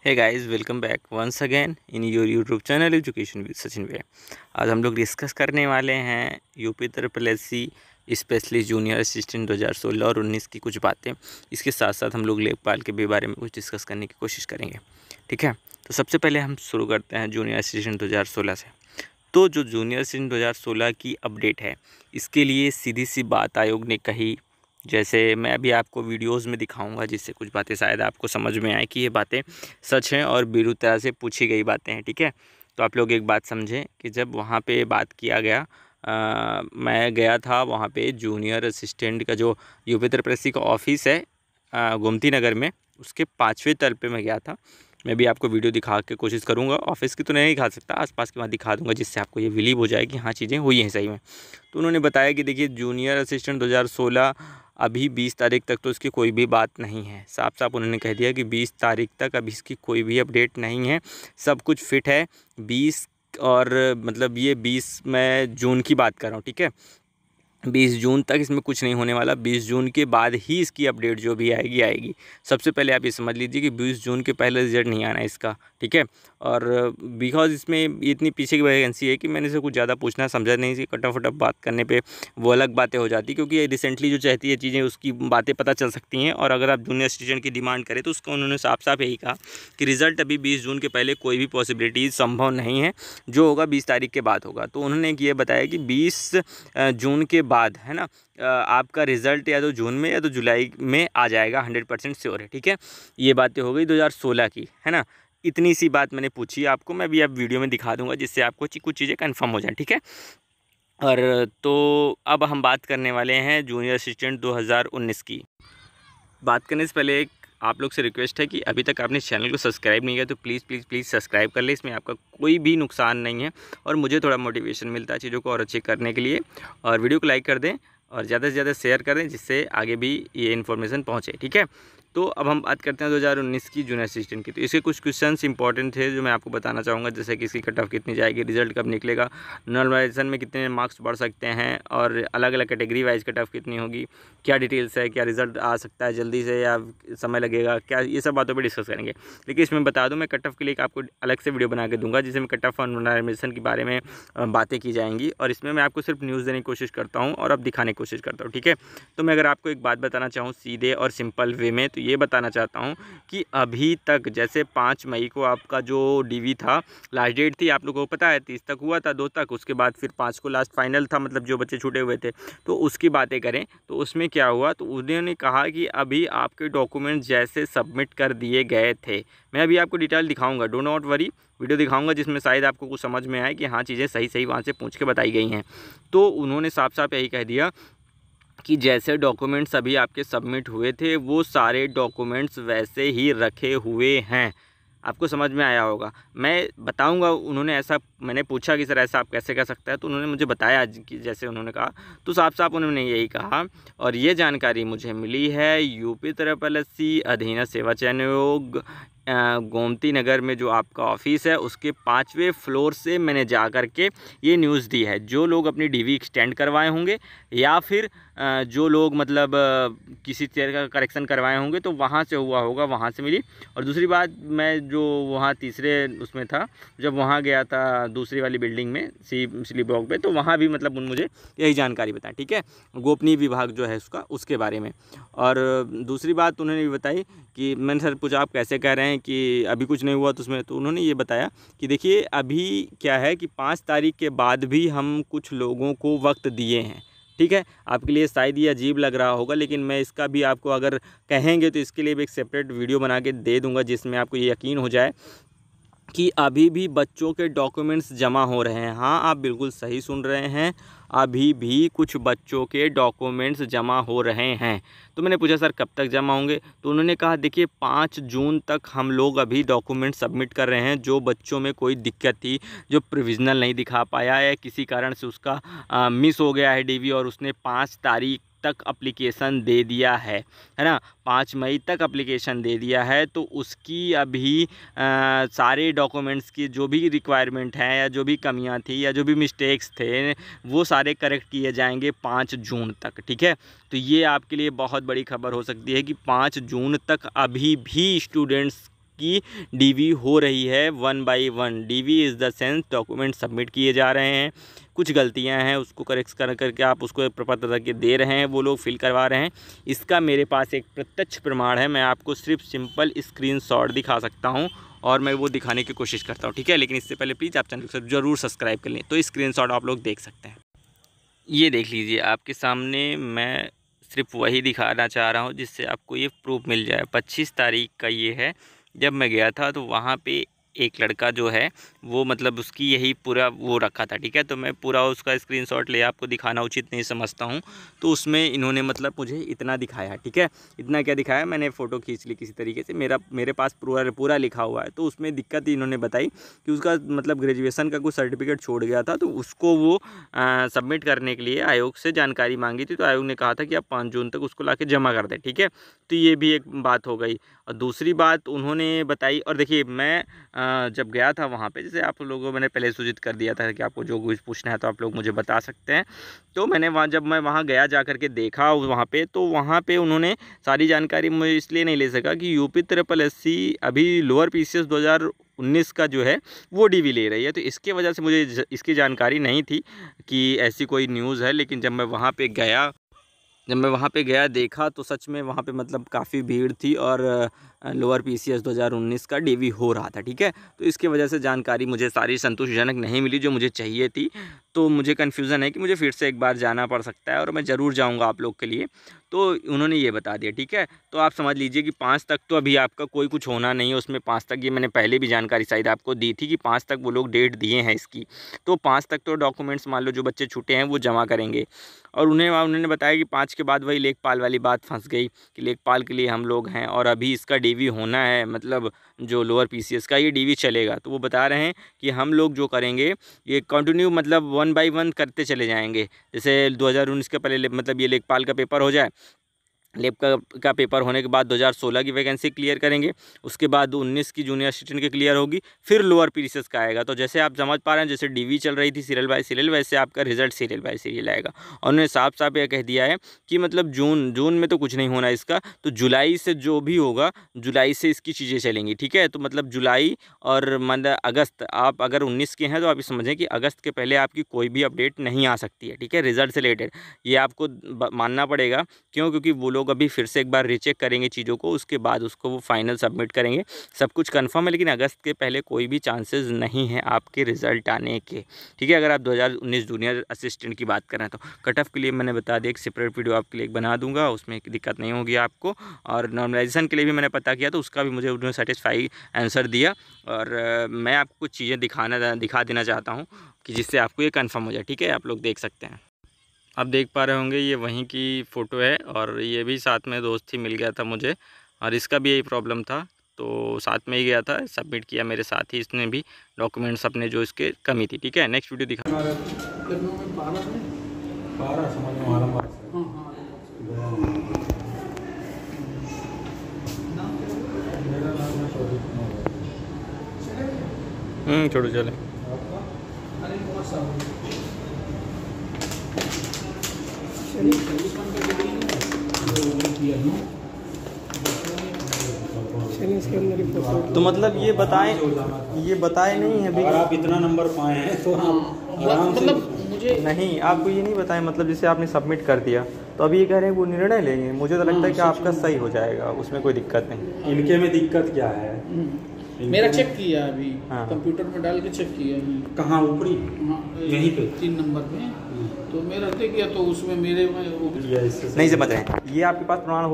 Hey guys, welcome back once again in your YouTube channel education with Sachin वे। आज हम लोग डिस्कस करने वाले हैं UP triple SC specialist junior assistant 2016 और 19 की कुछ बातें। इसके साथ साथ हम लोग लेखपाल के भी बारे में कुछ डिस्कस करने की कोशिश करेंगे। ठीक है, तो सबसे पहले हम शुरू करते हैं जूनियर असिस्टेंट 2016 से। तो जो जूनियर असिस्टेंट 2016 की अपडेट है, इसके लिए सीधी सी बात आयोग ने कही, जैसे मैं अभी आपको वीडियोस में दिखाऊंगा, जिससे कुछ बातें शायद आपको समझ में आए कि ये बातें सच हैं और बिल्कुल तरह से पूछी गई बातें हैं। ठीक है, तो आप लोग एक बात समझें कि जब वहाँ पे बात किया गया, मैं गया था वहाँ पे जूनियर असिस्टेंट का जो यूपी ट्रिपल एससी का ऑफिस है गोमती नगर में, उसके 5वें तल पे मैं गया था। मैं भी आपको वीडियो दिखा के कोशिश करूँगा, ऑफिस की तो नहीं दिखा सकता, आसपास की वहाँ दिखा दूँगा, जिससे आपको ये बिलीव हो जाए कि हाँ चीज़ें हुई हैं सही में। तो उन्होंने बताया कि देखिए, जूनियर असिस्टेंट 2016 अभी 20 तारीख तक तो इसकी कोई भी बात नहीं है। साफ साफ उन्होंने कह दिया कि 20 तारीख तक अभी इसकी कोई भी अपडेट नहीं है, सब कुछ फिट है। 20 और मतलब ये 20 मैं जून की बात कर रहा हूँ। ठीक है, 20 जून तक इसमें कुछ नहीं होने वाला। 20 जून के बाद ही इसकी अपडेट जो भी आएगी आएगी। सबसे पहले आप ये समझ लीजिए कि 20 जून के पहले रिजल्ट नहीं आना है इसका। ठीक है, और बिकॉज इसमें इतनी पीछे की वैकेंसी है कि मैंने इसे कुछ ज़्यादा पूछना समझा नहीं, सी फटाफट बात करने पे वो अलग बातें हो जाती, क्योंकि ये रिसेंटली जो चाहती है चीज़ें उसकी बातें पता चल सकती हैं। और अगर आप जूनियर असिस्टेंट की डिमांड करें तो उसको उन्होंने साफ साफ यही कहा कि रिज़ल्ट अभी 20 जून के पहले कोई भी पॉसिबिलिटी संभव नहीं है, जो होगा 20 तारीख के बाद होगा। तो उन्होंने ये बताया कि 20 जून के बाद, है ना, आपका रिज़ल्ट या तो जून में या तो जुलाई में आ जाएगा, 100% श्योर है। ठीक है, ये बातें हो गई 2016 की, है ना। इतनी सी बात मैंने पूछी आपको, मैं भी अब वीडियो में दिखा दूंगा, जिससे आपको कुछ चीज़ें कंफर्म हो जाए। ठीक है, और तो अब हम बात करने वाले हैं जूनियर असिस्टेंट 2019 की। बात करने से पहले एक आप लोग से रिक्वेस्ट है कि अभी तक आपने इस चैनल को सब्सक्राइब नहीं किया तो प्लीज़ प्लीज़ प्लीज़ सब्सक्राइब कर ले। इसमें आपका कोई भी नुकसान नहीं है और मुझे थोड़ा मोटिवेशन मिलता है चीज़ों को और अच्छे करने के लिए। और वीडियो को लाइक कर दें और ज़्यादा से ज़्यादा शेयर करें, जिससे आगे भी ये इन्फॉर्मेशन पहुँचे। ठीक है, तो अब हम बात करते हैं 2019 की जूनियर असिस्टेंट की। तो इसके कुछ क्वेश्चंस इंपॉर्टेंट थे जो मैं आपको बताना चाहूँगा, जैसे कि इसकी कट ऑफ कितनी जाएगी, रिजल्ट कब निकलेगा, नॉर्मलाइजेशन में कितने मार्क्स बढ़ सकते हैं, और अलग अलग कैटेगरी वाइज कट ऑफ कितनी होगी, क्या डिटेल्स है, क्या रिजल्ट आ सकता है जल्दी से या समय लगेगा क्या, ये सब बातों पर डिस्कस करेंगे। लेकिन इसमें बता दूँ, मैं कट ऑफ के लिए आपको अलग से वीडियो बना के दूंगा, जिसमें कट ऑफ और नॉर्मलाइजेशन के बारे में बातें की जाएंगी, और इसमें मैं आपको सिर्फ न्यूज़ देने की कोशिश करता हूँ और अब दिखाने की कोशिश करता हूँ। ठीक है, तो मैं अगर आपको एक बात बताना चाहूँ सीधे और सिंपल वे में, तो ये बताना चाहता हूँ कि अभी तक जैसे 5 मई को आपका जो डीवी था, लास्ट डेट थी, आप लोगों को पता है 30 तक हुआ था, 2 तक, उसके बाद फिर 5 को लास्ट फाइनल था, मतलब जो बच्चे छूटे हुए थे। तो उसकी बातें करें तो उसमें क्या हुआ, तो उन्होंने कहा कि अभी आपके डॉक्यूमेंट जैसे सबमिट कर दिए गए थे, मैं अभी आपको डिटेल दिखाऊंगा, डो नॉट वरी, वीडियो दिखाऊंगा जिसमें शायद आपको कुछ समझ में आए कि हाँ चीज़ें सही सही वहाँ से पूछ के बताई गई हैं। तो उन्होंने साफ साफ यही कह दिया कि जैसे डॉक्यूमेंट्स अभी आपके सबमिट हुए थे, वो सारे डॉक्यूमेंट्स वैसे ही रखे हुए हैं। आपको समझ में आया होगा, मैं बताऊंगा। उन्होंने ऐसा, मैंने पूछा कि सर ऐसा आप कैसे कह सकते हैं, तो उन्होंने मुझे बताया कि जैसे उन्होंने कहा, तो साफ साफ उन्होंने यही कहा। और ये जानकारी मुझे मिली है यूपी ट्रिपल एससी अधीन सेवा चयन आयोग गोमती नगर में जो आपका ऑफिस है, उसके 5वें फ्लोर से मैंने जा कर के ये न्यूज़ दी है। जो लोग अपनी डीवी एक्सटेंड करवाए होंगे या फिर जो लोग मतलब किसी तरह का करेक्शन करवाए होंगे, तो वहाँ से हुआ होगा, वहाँ से मिली। और दूसरी बात, मैं जो वहाँ तीसरे उसमें था, जब वहाँ गया था दूसरी वाली बिल्डिंग में सी ब्लॉक पे, तो वहाँ भी मतलब मुझे यही जानकारी बताई। ठीक है, गोपनीय विभाग जो है उसका, उसके बारे में। और दूसरी बात उन्होंने भी बताई कि मैंने सर पूछा आप कैसे कह रहे हैं कि अभी कुछ नहीं हुआ, तो उसमें तो उन्होंने ये बताया कि देखिए अभी क्या है कि 5 तारीख के बाद भी हम कुछ लोगों को वक्त दिए हैं। ठीक है, आपके लिए शायद ये अजीब लग रहा होगा, लेकिन मैं इसका भी आपको अगर कहेंगे तो इसके लिए भी एक सेपरेट वीडियो बना के दे दूंगा, जिसमें आपको ये यकीन हो जाए कि अभी भी बच्चों के डॉक्यूमेंट्स जमा हो रहे हैं। हाँ, आप बिल्कुल सही सुन रहे हैं, अभी भी कुछ बच्चों के डॉक्यूमेंट्स जमा हो रहे हैं। तो मैंने पूछा सर कब तक जमा होंगे, तो उन्होंने कहा देखिए 5 जून तक हम लोग अभी डॉक्यूमेंट सबमिट कर रहे हैं। जो बच्चों में कोई दिक्कत थी, जो प्रोविज़नल नहीं दिखा पाया है, किसी कारण से उसका मिस हो गया है डीवी, और उसने 5 तारीख तक एप्लीकेशन दे दिया है ना, 5 मई तक एप्लीकेशन दे दिया है, तो उसकी अभी सारे डॉक्यूमेंट्स की जो भी रिक्वायरमेंट है या जो भी कमियां थी या जो भी मिस्टेक्स थे, वो सारे करेक्ट किए जाएंगे 5 जून तक। ठीक है, तो ये आपके लिए बहुत बड़ी खबर हो सकती है कि 5 जून तक अभी भी स्टूडेंट्स की डीवी हो रही है 1 by 1। DV is the sense document submit किए जा रहे हैं, कुछ गलतियां हैं उसको करेक्ट करके आप उसको प्रपत्र करके दे रहे हैं, वो लोग फिल करवा रहे हैं। इसका मेरे पास एक प्रत्यक्ष प्रमाण है, मैं आपको सिर्फ सिंपल स्क्रीनशॉट दिखा सकता हूं और मैं वो दिखाने की कोशिश करता हूं, ठीक है। लेकिन इससे पहले प्लीज़ आप चैनल को ज़रूर सब्सक्राइब कर लें। तो स्क्रीनशॉट आप लोग देख सकते हैं, ये देख लीजिए आपके सामने। मैं सिर्फ वही दिखाना चाह रहा हूँ जिससे आपको ये प्रूफ मिल जाए। 25 तारीख का ये है, जब मैं गया था तो वहाँ पे एक लड़का जो है वो मतलब उसकी यही पूरा वो रखा था, ठीक है। तो मैं पूरा उसका स्क्रीनशॉट ले आपको दिखाना उचित नहीं समझता हूँ। तो उसमें इन्होंने मतलब मुझे इतना दिखाया, ठीक है। इतना क्या दिखाया, मैंने फ़ोटो खींच ली किसी तरीके से, मेरे पास पूरा लिखा हुआ है। तो उसमें दिक्कत इन्होंने बताई कि उसका मतलब ग्रेजुएशन का कुछ सर्टिफिकेट छोड़ गया था, तो उसको वो सबमिट करने के लिए आयोग से जानकारी मांगी थी। तो आयोग ने कहा था कि आप 5 जून तक उसको ला के जमा कर दें, ठीक है। तो ये भी एक बात हो गई। और दूसरी बात उन्होंने बताई, और देखिए मैं जब गया था वहाँ पे, जैसे आप लोगों को मैंने पहले सूचित कर दिया था कि आपको जो कुछ पूछना है तो आप लोग मुझे बता सकते हैं। तो मैंने जब मैं वहाँ गया जा कर के देखा वहाँ पे, तो वहाँ पे उन्होंने सारी जानकारी मुझे इसलिए नहीं ले सका कि UP-SSC अभी लोअर PCS 2019 का जो है वो डीवी ले रही है। तो इसके वजह से मुझे इसकी जानकारी नहीं थी कि ऐसी कोई न्यूज़ है। लेकिन जब मैं वहाँ पे गया देखा तो सच में वहाँ पे मतलब काफ़ी भीड़ थी और लोअर PCS 2019 का डीवी हो रहा था, ठीक है। तो इसके वजह से जानकारी मुझे सारी संतोषजनक नहीं मिली जो मुझे चाहिए थी। तो मुझे कन्फ्यूज़न है कि मुझे फिर से एक बार जाना पड़ सकता है, और मैं ज़रूर जाऊँगा आप लोग के लिए। तो उन्होंने ये बता दिया, ठीक है। तो आप समझ लीजिए कि 5 तक तो अभी आपका कोई कुछ होना नहीं है उसमें। 5 तक ये मैंने पहले भी जानकारी शायद आपको दी थी कि 5 तक वो लोग डेट दिए हैं इसकी। तो 5 तक तो डॉक्यूमेंट्स मान लो जो बच्चे छूटे हैं वो जमा करेंगे। और उन्होंने बताया कि 5 के बाद वही लेखपाल वाली बात फंस गई कि लेखपाल के लिए हम लोग हैं और अभी इसका डीवी होना है, मतलब जो लोअर PCS का ये डीवी चलेगा। तो वो बता रहे हैं कि हम लोग जो करेंगे ये कंटिन्यू मतलब 1 बाई 1 करते चले जाएंगे। जैसे 2019 के पहले मतलब ये लेखपाल का पेपर हो जाए, लेप का पेपर होने के बाद 2016 की वैकेंसी क्लियर करेंगे, उसके बाद 19 की जूनियर असिस्टेंट की क्लियर होगी, फिर लोअर PCS का आएगा। तो जैसे आप समझ पा रहे हैं, जैसे डीवी चल रही थी सीरियल बाय सीरियल, वैसे आपका रिजल्ट सीरियल बाय सीरियल आएगा। और उन्होंने साफ साफ यह कह दिया है कि मतलब जून में तो कुछ नहीं होना इसका, तो जुलाई से जो भी होगा जुलाई से इसकी चीज़ें चलेंगी, ठीक है। तो मतलब जुलाई और मतलब अगस्त, आप अगर 19 के हैं तो आप ये समझें कि अगस्त के पहले आपकी कोई भी अपडेट नहीं आ सकती है, ठीक है, रिजल्ट से रिलेटेड। ये आपको मानना पड़ेगा, क्यों? क्योंकि वो लोग अभी फिर से एक बार रीचेक करेंगे चीज़ों को, उसके बाद उसको वो फाइनल सबमिट करेंगे। सब कुछ कंफर्म है, लेकिन अगस्त के पहले कोई भी चांसेस नहीं है आपके रिज़ल्ट आने के, ठीक है। अगर आप 2019 जूनियर असिस्टेंट की बात करें तो कट ऑफ के लिए मैंने बता दिया, एक सेपरेट वीडियो आपके लिए बना दूंगा, उसमें दिक्कत नहीं होगी आपको। और नॉर्मलाइजेशन के लिए भी मैंने पता किया, तो उसका भी मुझे उन्होंने सेटिस्फाई आंसर दिया। और मैं आपको कुछ चीज़ें दिखा देना चाहता हूँ कि जिससे आपको ये कन्फर्म हो जाए, ठीक है। आप लोग देख सकते हैं, आप देख पा रहे होंगे ये वहीं की फ़ोटो है, और ये भी साथ में दोस्त ही मिल गया था मुझे, और इसका भी यही प्रॉब्लम था, तो साथ में ही गया था, सबमिट किया मेरे साथ ही इसने भी डॉक्यूमेंट्स अपने जो इसके कमी थी, ठीक है। नेक्स्ट वीडियो दिखा। छोड़ो चले। तो मतलब ये बताए नहीं है अगर आप इतना नंबर पाए हैं तो मतलब मुझे नहीं, आपको ये नहीं बताएं, मतलब जैसे आपने सबमिट कर दिया तो अभी ये कह रहे हैं वो निर्णय लेंगे। मुझे तो लगता है कि आपका सही हो जाएगा, उसमें कोई दिक्कत नहीं। इनके में दिक्कत क्या है? मेरा चेक किया अभी, कंप्यूटर में डाल के चेक किया। कहाँ? ऊपरी यहीं पे 3 नंबर पे, तो मेरा देख गया, तो उसमें मेरे में नहीं समझ रहे हैं। ये आपके पास प्रमाण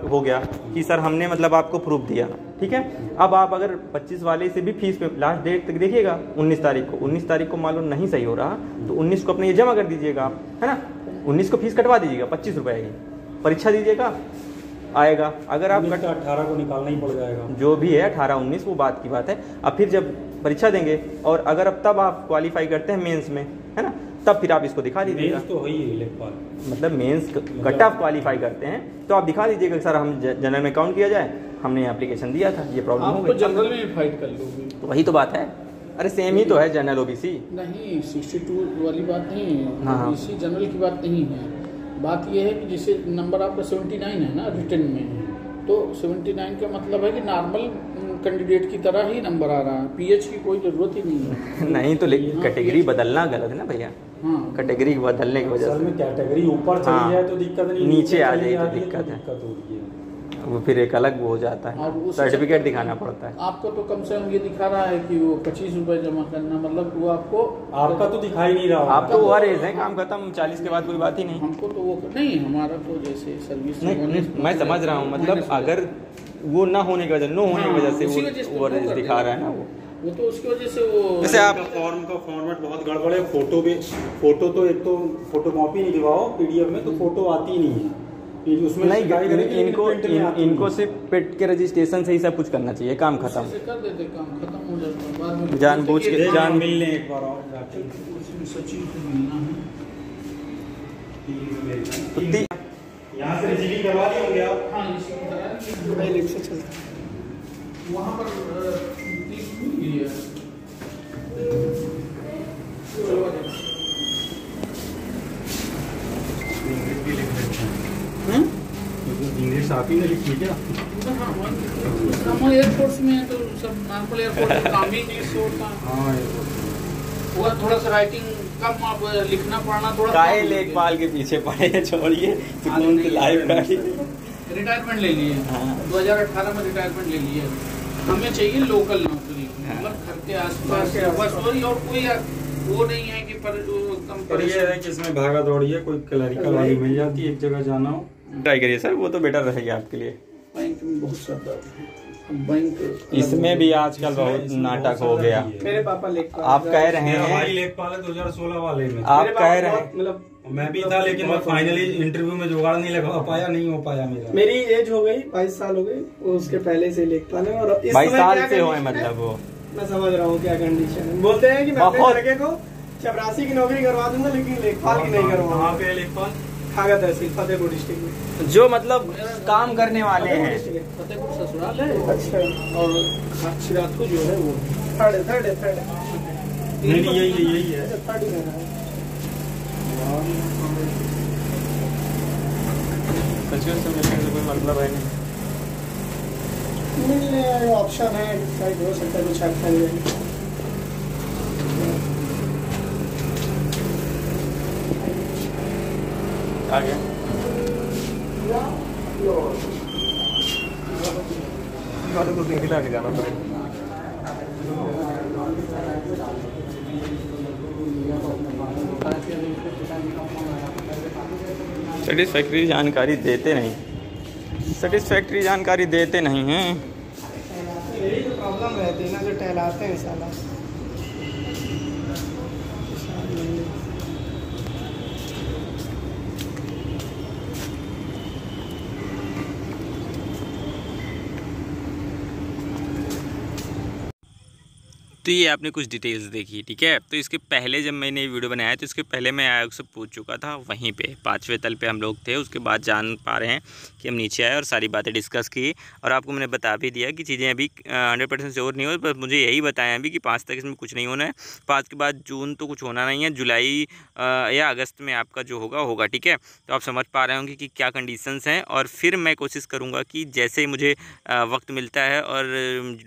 हो गया कि सर हमने मतलब आपको प्रूफ दिया, ठीक है। अब आप अगर 25 वाले से भी फीस पे लास्ट डेट तक देखिएगा 19 तारीख को मालूम नहीं सही हो रहा तो 19 को अपने ये जमा कर दीजिएगा आप, है ना। 19 को फीस कटवा दीजिएगा 25 रुपये की, परीक्षा दीजिएगा, आएगा। अगर आप 18 को निकालना ही पड़ जाएगा, जो भी है 18-19 वो बात की बात है। अब फिर जब परीक्षा देंगे और अगर अब तब आप क्वालिफाई करते हैं मेंस में, है ना, तब फिर आप इसको दिखा दीजिएगा। तो है ही लेखपाल, मतलब मेंस कट ऑफ क्वालिफाई करते हैं तो आप दिखा दीजिएगा सर हम जनरल में काउंट किया जाए, हमने एप्लीकेशन दिया था, ये प्रॉब्लम हो गई। जनरल में फाइट कर लोगे तो वही तो बात है। अरे सेम ही तो है जनरल ओबीसी। नहीं 62 वाली बात नहीं है, ओबीसी जनरल की बात नहीं है। बात यह है कि जैसे नंबर आपका 79 है ना रिटर्न में, तो 79 का मतलब है कि नॉर्मल कैंडिडेट की तरह ही नंबर आ रहा है, पीएच की कोई ज़रूरत ही नहीं है। नहीं तो लेकिन कैटेगरी बदलना गलत है ना भैया। हाँ, कैटेगरी बदलने की वजह असल से में कैटेगरी ऊपर चली जाए तो दिक्कत नहीं, नीचे आ चली जाए तो जाती दिक्कत है। दिक्कत हो रही है। वो फिर एक अलग वो हो जाता और है, उस सर्टिफिकेट दिखाना पड़ता है। आपको तो कम से कम ये दिखा रहा है कि वो 25 रुपये जमा करना, मतलब वो आपको आपका तो दिखाई नहीं रहा होगा। आप तो ओवर एज है, काम खत्म, 40 के बाद कोई बात ही नहीं। हमको तो वो नहीं, हमारा तो जैसे सर्विस नहीं, मैं समझ रहा हूँ, मतलब अगर वो ना होने की वजह, नो होने की वजह से उसी वजह से वो ओवर एज दिखा रहा है ना वो तो उसकी वजह से वो जैसे आप फॉर्म का फॉर्मेट बहुत गड़बड़ है। फोटो तो एक तो फोटोकॉपी नहीं दिखाओ पीडीएफ में, तो फोटो आती ही नहीं है उसमें नहीं, दिखाई करेगी, लेकिन प्रिंट में आती इनको नहीं। सिर्फ पेट के रजिस्ट्रेशन से ही सब कुछ करना चाहिए, काम खत्म। उसी से कर देते, काम खत्म हो जाता है। बाद में जानबूझ के जान जान मिलने एक बार और जाके उसमें सचिन को मिलना है। यहाँ से रिसीविंग करवा दिए होंगे आप। हाँ, इसी की तरह पहले से चलता है। वहाँ पर तीस मिल गई है। इंग्लिश आप ही ने लिखी क्या? हम एयरफोर्स में है तो सब नॉर्मल एयरफोर्स में काम ही इंग्लिश से होता है। हाँ, वो थोड़ा सा राइटिंग कम, आप लिखना पढ़ना थोड़ा काहे कम हो लेखपाल के पीछे पड़े हैं, छोड़िए सुकून से लाइफ काटिए। गया। रिटायरमेंट ले लिए, हाँ। 2018 में रिटायरमेंट ले लिए। हमें चाहिए लोकल नौकरी, मतलब घर के आसपास बस वही, और कोई वो नहीं है कि पर ये है कि इसमें भागा दौड़ी है, कोई क्लरिकल वाली मिल जाती है, एक जगह जाना हो। ट्राई करिए सर, वो तो बेटर रहेगा आपके लिए। बैंक में बहुत ज्यादा बैंक इसमें भी आजकल बहुत नाटक हो गया। मेरे पापा लेखपाल, आप कह रहे मेरा भाई हैं, लेखपाल है 2016 वाले में। आप कह रहे हैं, मतलब मैं भी था, लेकिन मैं फाइनली इंटरव्यू में जुगाड़ नहीं लगा पाया, नहीं हो पाया मेरा। मेरी एज हो गई 22 साल हो गई, वो उसके पहले से लेखपाल है। और इस 22 समय साल क्या से हुए, condition है? मतलब वो मैं समझ रहा हूँ क्या कंडीशन है। बोलते हैं कि मैं अपने बहुत- लड़के को चपरासी की नौकरी करवा दूंगा, लेकिन लेखपाल की नहीं कहाँ करवाऊंगा। पे लेखपाल? खागा तहसील फतेहपुर डिस्ट्रिक्ट में। जो मतलब काम करने वाले हैं। फतेहपुर ससुराल है। अच्छा, और छिराथू जो है वो थर्ड नहीं, यही है। थर्ड ही रहना है। सचिन से मिलने से कोई मतलब है नहीं। मिलने ऑप्शन है, डिसाइड हो सकता है कुछ अच्छा नहीं। आ गया को खिला के जाना पड़ेगा। सेटिस्फैक्ट्री जानकारी देते नहीं, सेटिस्फैक्ट्री जानकारी देते नहीं हैं। यही तो प्रॉब्लम रहती है ना, जो टहलाते हैं साला। तो ये आपने कुछ डिटेल्स देखी, ठीक है। तो इसके पहले जब मैंने ये वीडियो बनाया तो इसके पहले मैं आयोग से पूछ चुका था, वहीं पे 5वें तल पे हम लोग थे। उसके बाद जान पा रहे हैं कि हम नीचे आए और सारी बातें डिस्कस की, और आपको मैंने बता भी दिया कि चीज़ें अभी 100% श्योर नहीं हो, बस मुझे यही बताया अभी कि 5 तक इसमें कुछ नहीं होना है। 5 के बाद जून तो कुछ होना नहीं है, जुलाई या अगस्त में आपका जो होगा, ठीक है। तो आप समझ पा रहे होंगे कि क्या कंडीशंस हैं, और फिर मैं कोशिश करूँगा कि जैसे ही मुझे वक्त मिलता है और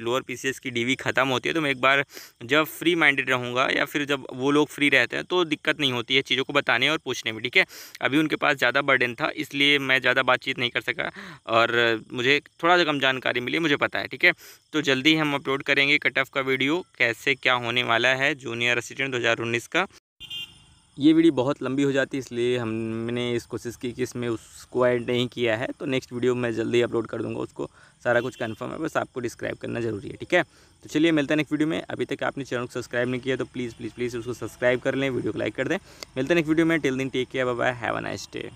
लोअर PCS की DV ख़त्म होती है तो मैं एक बार जब फ्री माइंडेड रहूँगा या फिर जब वो लोग फ्री रहते हैं तो दिक्कत नहीं होती है चीज़ों को बताने और पूछने में, ठीक है। अभी उनके पास ज़्यादा बर्डन था, इसलिए मैं ज़्यादा बातचीत नहीं कर सका और मुझे थोड़ा सा कम जानकारी मिली, मुझे पता है, ठीक है। तो जल्दी हम अपलोड करेंगे कट ऑफ का वीडियो, कैसे क्या होने वाला है जूनियर असिस्टेंट 2019 का। ये वीडियो बहुत लंबी हो जाती है, इसलिए हमने इस कोशिश की कि इसमें उसको ऐड नहीं किया है। तो नेक्स्ट वीडियो मैं जल्दी अपलोड कर दूंगा, उसको सारा कुछ कंफर्म है, बस आपको डिस्क्राइब करना ज़रूरी है, ठीक है। तो चलिए मिलते हैं नेक्स्ट वीडियो में। अभी तक आपने चैनल को सब्सक्राइब नहीं किया तो प्लीज़ उसको सब्सक्राइब कर लें, वीडियो को लाइक कर दें। मिलते हैं नेक्स्ट वीडियो में। Till then take care, bye bye, have a nice day.